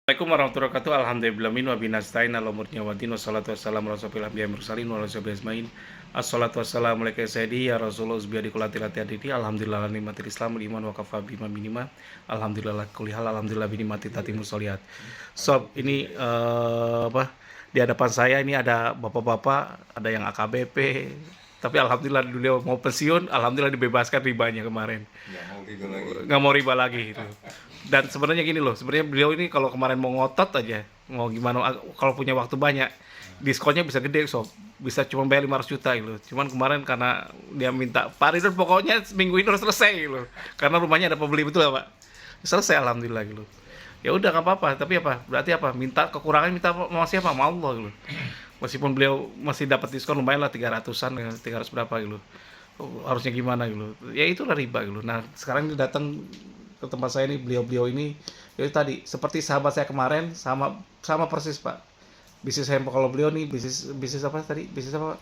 Assalamualaikum warahmatullahi wabarakatuh. Alhamdulillah min wa binastain ala umurnya wa din wassalatu wassalamu ala sofil anbiya mursalin wa ala sahbihi ajmain. Assalatu wassalamu alaika sayyidi ya Rasulullah uzbiyadi kulatilati aditi. Alhamdulillah nikmatil Islam iman wa kafa bima minima. Alhamdulillah kulihal alhamdulillah binimati tatimus solihat. Sob, ini di hadapan saya ini ada bapak-bapak, ada yang AKBP. Tapi alhamdulillah beliau mau pensiun, alhamdulillah dibebaskan ribanya kemarin. Nggak mau riba lagi gitu. Dan sebenarnya gini loh, sebenarnya beliau ini kalau kemarin mau ngotot aja, mau gimana, kalau punya waktu banyak, diskonnya bisa gede sob, bisa cuma bayar 500 juta gitu. Cuman kemarin karena dia minta Pak Ridwan pokoknya seminggu ini harus selesai gitu, karena rumahnya ada pembeli, betul ya Pak? Selesai alhamdulillah gitu. Ya udah nggak apa-apa, tapi apa? Berarti apa? Minta kekurangan, minta sama siapa? Sama Allah gitu. Meskipun beliau masih dapat diskon lumayan lah 300-an, 300 berapa gitu. Oh, harusnya gimana gitu. Ya itulah riba gitu. Nah, sekarang dia datang ke tempat saya ini, beliau ini itu tadi seperti sahabat saya kemarin, sama sama persis Pak. Bisnis saya kalau beliau nih bisnis apa tadi? Bisnis apa Pak?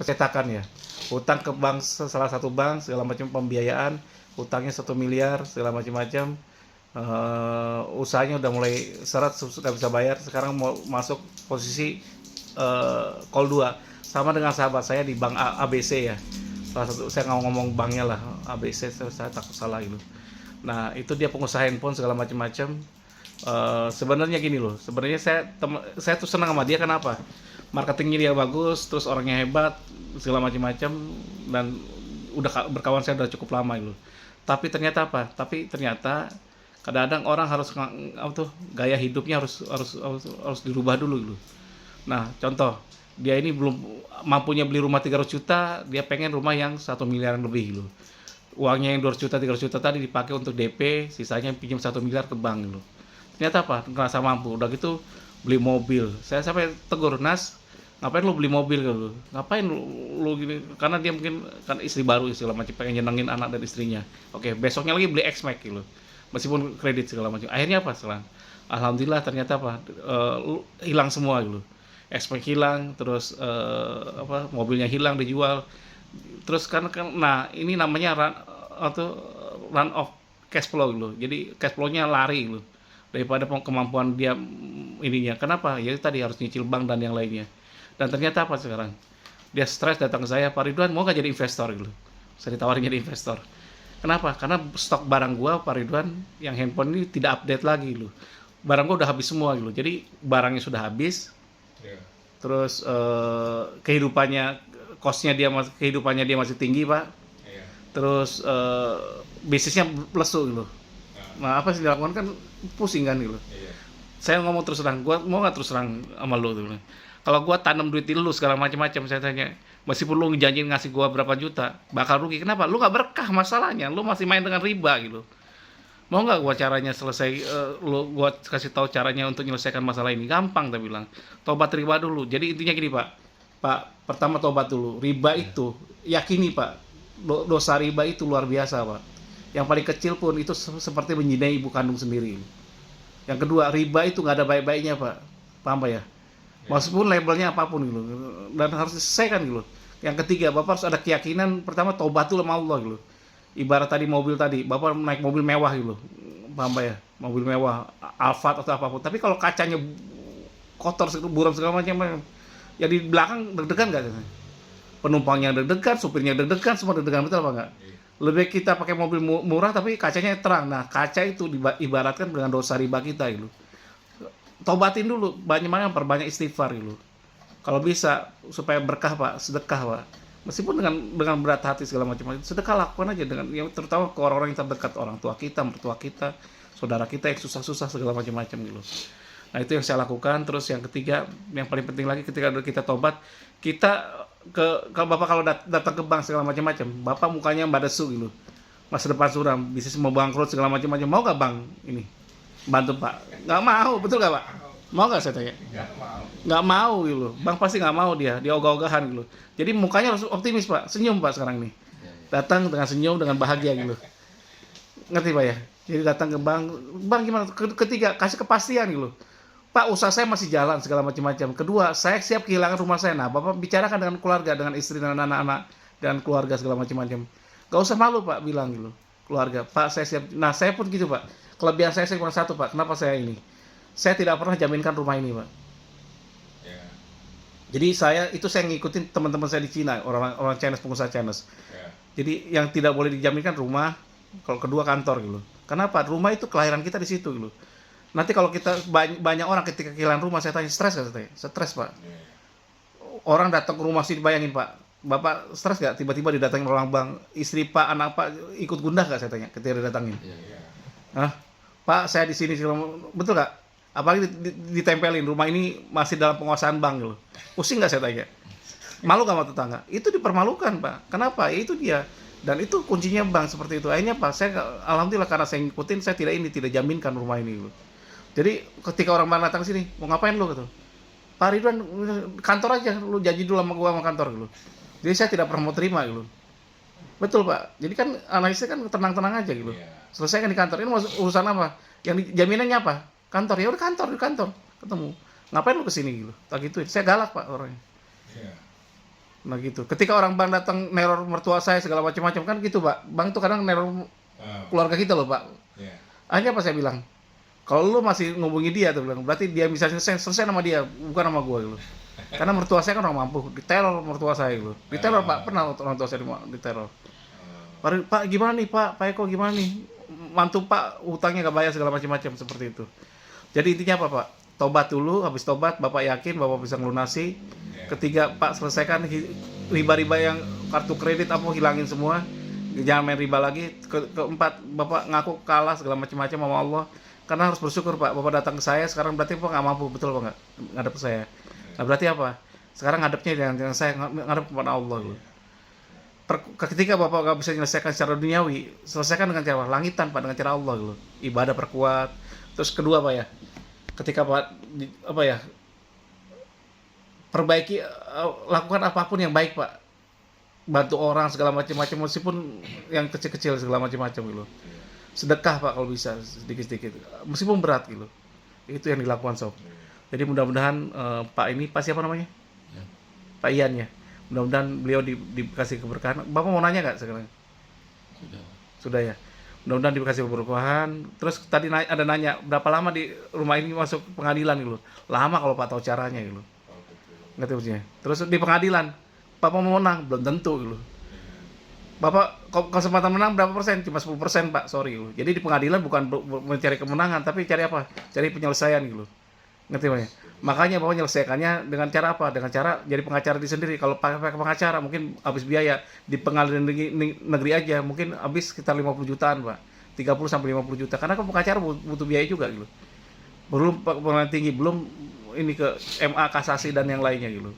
Percetakan ya. Hutang ke bank, salah satu bank, segala macam pembiayaan, hutangnya 1 miliar segala macam-macam. Usahanya udah mulai seret, sudah bisa bayar, sekarang mau masuk posisi call 2 sama dengan sahabat saya di bank ABC ya. Salah satu, saya nggak ngomong banknya lah, ABC, saya takut salah gitu. Nah itu dia pengusaha handphone segala macam-macam. Sebenarnya gini loh, sebenarnya saya tuh senang sama dia, kenapa? Marketingnya dia bagus, terus orangnya hebat segala macam-macam, dan berkawan saya udah cukup lama gitu. Tapi ternyata apa? Tapi ternyata kadang-kadang orang harus gaya hidupnya harus dirubah dulu gitu. Nah contoh, dia ini belum mampunya beli rumah 300 juta, dia pengen rumah yang 1 miliar lebih gitu. Uangnya yang 200 juta 300 juta tadi dipakai untuk DP, sisanya pinjam 1 miliar ke bank gitu. Ternyata apa? Ngerasa mampu, udah gitu beli mobil. Saya sampai tegur, Nas, ngapain lu beli mobil gitu? Ngapain lu gini? Karena dia mungkin kan istri baru segala macam, pengen nyenengin anak dan istrinya. Oke, besoknya lagi beli X-Max gitu. Meskipun kredit segala macam. Akhirnya apa sekarang? Alhamdulillah ternyata apa? Hilang semua gitu. X-Max hilang, terus mobilnya hilang, dijual. Terus kan nah ini namanya run off cash flow gitu. Jadi cash flow-nya lari gitu. Daripada kemampuan dia ininya. Kenapa? Ya tadi harus nyicil bank dan yang lainnya. Dan ternyata apa sekarang? Dia stres datang ke saya, Pak Ridwan mau nggak jadi investor gitu. Saya ditawarin jadi investor. Kenapa? Karena stok barang gua, Pak Ridwan, yang handphone ini tidak update lagi gitu. Barang gua udah habis semua gitu. Jadi barangnya sudah habis. Terus kehidupannya, kehidupannya dia masih tinggi Pak. Terus bisnisnya lesu gitu. Nah apa sih dilakukan, kan pusing kan gitu. Saya ngomong terus terang, gua mau nggak terus terang sama lu tuh. Kalau gua tanam duit di lu segala macam-macam, saya tanya, meskipun lu ngejanjiin ngasih gua berapa juta, bakal rugi. Kenapa? Lu nggak berkah masalahnya, lu masih main dengan riba gitu. Mau nggak gua caranya gua kasih tahu caranya untuk menyelesaikan masalah ini? Gampang, dia bilang. Tobat riba dulu. Jadi intinya gini Pak. Pak, pertama tobat dulu. Riba itu, yakini Pak, dosa riba itu luar biasa Pak. Yang paling kecil pun itu seperti menjinai ibu kandung sendiri. Yang kedua, riba itu nggak ada baik-baiknya Pak. Paham Pak ya? Meskipun labelnya apapun gitu. Dan harus diselesaikan gitu. Yang ketiga, Bapak harus ada keyakinan, pertama tobat dulu sama Allah gitu. Ibarat tadi mobil tadi, Bapak naik mobil mewah gitu. Paham Pak ya? Mobil mewah, Alphard atau apapun. Tapi kalau kacanya kotor, buram segala macam, ya di belakang deg-degan nggak? Penumpangnya deg-degan, supirnya deg-degan, semua deg-degan, betul apa nggak? Lebih kita pakai mobil murah tapi kacanya terang. Nah kaca itu ibaratkan dengan dosa riba kita gitu. Tobatin dulu, banyak-banyak perbanyak istighfar gitu. Kalau bisa supaya berkah Pak, sedekah Pak. Meskipun dengan berat hati segala macam, sedekah lakukan aja, dengan yang terutama ke orang-orang yang terdekat, orang tua kita, mertua kita, saudara kita yang susah-susah segala macam-macam gitu. Nah itu yang saya lakukan. Terus yang ketiga, yang paling penting lagi, ketika kita tobat, kita kalau Bapak kalau datang ke bank segala macam-macam, Bapak mukanya badasu gitu, masa depan suram, bisnis mau bangkrut segala macam-macam, mau nggak bank ini bantu Pak? Nggak mau, betul nggak Pak? Mau nggak saya tanya? Nggak mau gitu, bank pasti nggak mau, dia ogah-ogahan gitu. Jadi mukanya harus optimis Pak, senyum Pak sekarang nih, datang dengan senyum, dengan bahagia gitu, ngerti Pak ya? Jadi datang ke bank gimana? Ketiga, kasih kepastian gitu. Pak, usaha saya masih jalan segala macam-macam. Kedua, saya siap kehilangan rumah saya. Nah, Bapak bicarakan dengan keluarga, dengan istri dan anak-anak dan keluarga segala macam-macam. Gak usah malu Pak, bilang gitu. Keluarga, Pak saya siap. Nah, saya pun gitu Pak. Kelebihan saya cuma satu Pak. Kenapa saya ini? saya tidak pernah jaminkan rumah ini, Pak. Ya, Jadi saya ngikutin teman-teman saya di Cina, orang Chinese, pengusaha Chinese. ya, Jadi yang tidak boleh dijaminkan rumah, kalau kedua kantor gitu. Kenapa? Rumah itu kelahiran kita di situ gitu. Nanti kalau kita banyak orang ketika kehilangan rumah, saya tanya stres nggak? Saya tanya, stres Pak. ya, Orang datang ke rumah sini, bayangin Pak, Bapak stres nggak? Tiba-tiba didatangin orang bang, istri Pak, anak Pak ikut gundah nggak? Saya tanya ketika didatangin. ya, Hah? Pak, saya di sini, betul nggak? Apalagi ditempelin rumah ini masih dalam penguasaan bank gitu. Pusing nggak saya tanya? Malu nggak sama tetangga? Itu dipermalukan Pak. Kenapa? Ya itu dia. Dan itu kuncinya bank seperti itu. Akhirnya Pak, saya alhamdulillah karena saya ngikutin, saya tidak jaminkan rumah ini gitu. Jadi ketika orang bank datang sini, mau ngapain lu gitu? Pak Ridwan, kantor aja, lu janji dulu sama gua sama kantor gitu. Jadi saya tidak pernah mau terima gitu. Betul Pak. Jadi kan analisnya kan tenang-tenang aja gitu. ya, Selesaikan di kantor. Ini urusan apa? Yang jaminannya apa? Kantor. Ya udah kantor, di kantor. Ketemu. Ngapain lu kesini gitu? Tak gituin. Saya galak Pak orangnya. ya. Nah gitu. Ketika orang bank datang neror mertua saya segala macam-macam kan gitu Pak. Bank tuh kadang neror keluarga kita loh Pak. Ya, Akhirnya apa saya bilang? Kalau lu masih ngubungi dia tuh bilang, berarti dia bisa selesai nama dia, bukan nama gua gitu. Karena mertua saya kan orang mampu, diteror mertua saya gitu. Diteror Pak, pernah orang tua saya diteror. Pak gimana nih Pak Eko gimana nih? Mantu Pak utangnya gak bayar segala macam-macam seperti itu. Jadi intinya apa Pak? Tobat dulu, habis tobat Bapak yakin Bapak bisa melunasi. Ketiga Pak selesaikan riba-riba yang kartu kredit apa hilangin semua. Jangan main riba lagi. Keempat Bapak ngaku kalah segala macam-macam sama Allah. Karena harus bersyukur Pak, Bapak datang ke saya sekarang berarti Bapak nggak mampu, betul Pak nggak? Ngadep ke saya. Nah berarti apa? Sekarang ngadepnya dengan saya ngadep kepada Allah gitu. Ketika Bapak nggak bisa menyelesaikan secara duniawi, selesaikan dengan cara langitan Pak, dengan cara Allah gitu. Ibadah perkuat. Terus kedua Pak ya, ketika Pak apa ya, perbaiki, lakukan apapun yang baik Pak. Bantu orang segala macam-macam meskipun yang kecil-kecil segala macam-macam gitu. Sedekah Pak kalau bisa sedikit-sedikit meskipun berat gitu, itu yang dilakukan sob. Jadi mudah-mudahan Pak siapa namanya, Pak Ian ya, mudah-mudahan beliau dikasih keberkahan. Bapak mau nanya nggak sekarang? Sudah ya, mudah-mudahan dikasih keberkahan. Terus tadi ada nanya berapa lama di rumah ini masuk pengadilan gitu. Lama kalau Pak tahu caranya gitu, ngerti maksudnya. Terus di pengadilan Bapak mau menang belum tentu gitu. Bapak kesempatan menang berapa persen? Cuma 10% Pak, sorry. Jadi di pengadilan bukan mencari kemenangan, tapi cari apa? Cari penyelesaian gitu. Ngerti Pak ya? Makanya Bapak menyelesaikannya dengan cara apa? Dengan cara jadi pengacara di sendiri. Kalau pakai pengacara mungkin habis biaya. Di pengadilan negeri aja mungkin habis sekitar 50 jutaan Pak. 30 sampai 50 juta. Karena kan pengacara butuh biaya juga gitu. Belum pengadilan tinggi, belum ini ke MA, kasasi dan yang lainnya gitu.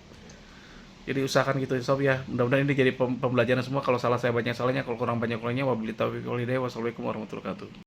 Jadi usahakan gitu sob ya. Mudah-mudahan ini jadi pembelajaran semua. Kalau salah saya banyak salahnya, kalau kurang banyak kurangnya. Wabillahi taufiq wal hidayah. Wassalamualaikum warahmatullahi wabarakatuh.